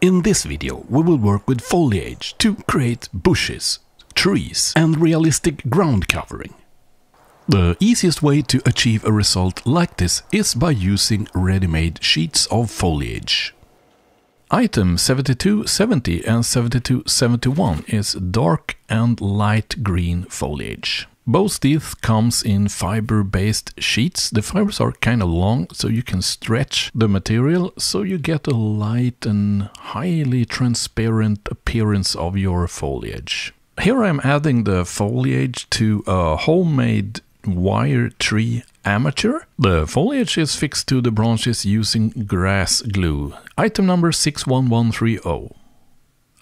In this video we will work with foliage to create bushes, trees and realistic ground covering. The easiest way to achieve a result like this is by using ready-made sheets of foliage. Item 7270 and 7271 is dark and light green foliage. Both these comes in fiber-based sheets. The fibers are kind of long, so you can stretch the material so you get a light and highly transparent appearance of your foliage. Here I am adding the foliage to a homemade wire tree armature. The foliage is fixed to the branches using grass glue. Item number 61130.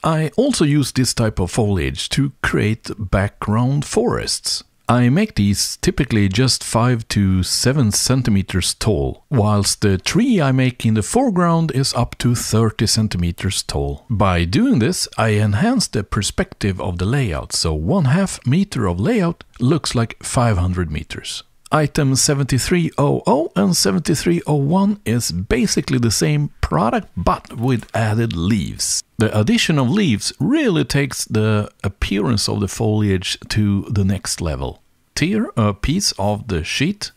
I also use this type of foliage to create background forests. I make these typically just 5 to 7 centimeters tall, whilst the tree I make in the foreground is up to 30 centimeters tall. By doing this, I enhance the perspective of the layout, so 1/2 meter of layout looks like 500 meters. Item 7300 and 7301 is basically the same product but with added leaves. The addition of leaves really takes the appearance of the foliage to the next level. Tear a piece of the sheet,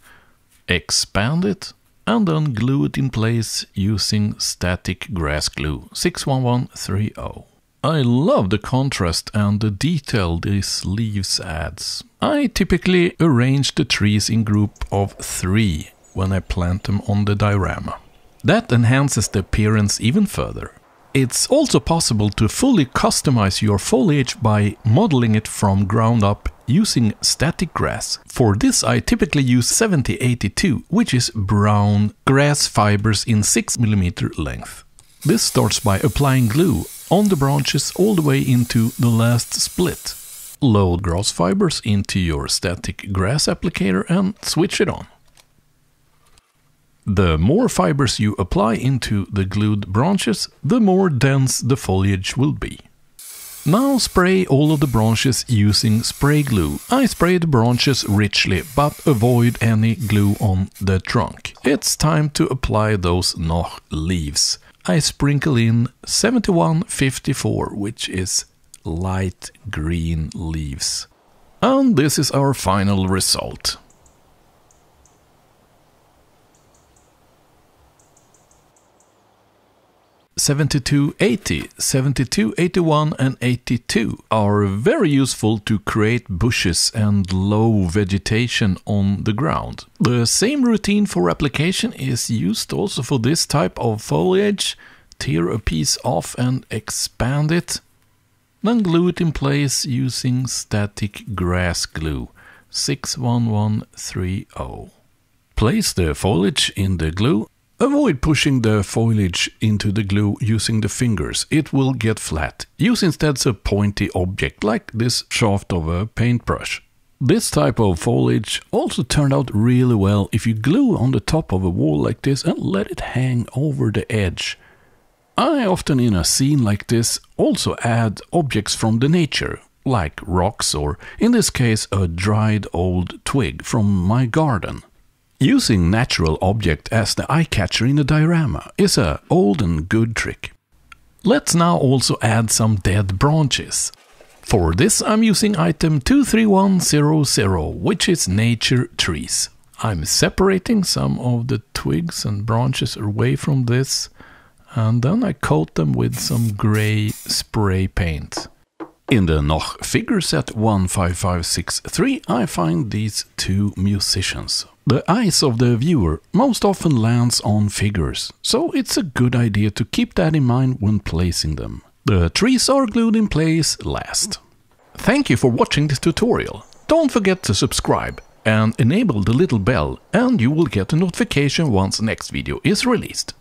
expand it, and then glue it in place using static grass glue 61130. I love the contrast and the detail these leaves adds. I typically arrange the trees in group of 3 when I plant them on the diorama. That enhances the appearance even further. It's also possible to fully customize your foliage by modeling it from ground up using static grass. For this I typically use 7082, which is brown grass fibers in 6 mm length. This starts by applying glue on the branches all the way into the last split. Load grass fibers into your static grass applicator and switch it on. The more fibers you apply into the glued branches, the more dense the foliage will be. Now spray all of the branches using spray glue. I spray the branches richly, but avoid any glue on the trunk. It's time to apply those NOCH leaves. I sprinkle in 7154, which is light green leaves. And this is our final result. (7280, 7281 and 82 are very useful to create bushes and low vegetation on the ground. The same routine for application is used also for this type of foliage. Tear a piece off and expand it. Then glue it in place using static grass glue 61130. Place the foliage in the glue. Avoid pushing the foliage into the glue using the fingers, it will get flat. Use instead a pointy object like this shaft of a paintbrush. This type of foliage also turned out really well if you glue on the top of a wall like this and let it hang over the edge. I often in a scene like this also add objects from the nature, like rocks or in this case a dried old twig from my garden. Using natural object as the eye-catcher in a diorama is a old and good trick. Let's now also add some dead branches. For this I'm using item 23100, which is nature trees. I'm separating some of the twigs and branches away from this, and then I coat them with some grey spray paint. In the NOCH figure set 15563 I find these 2 musicians. The eyes of the viewer most often lands on figures, so it's a good idea to keep that in mind when placing them. The trees are glued in place last. Thank you for watching this tutorial. Don't forget to subscribe and enable the little bell and you will get a notification once the next video is released.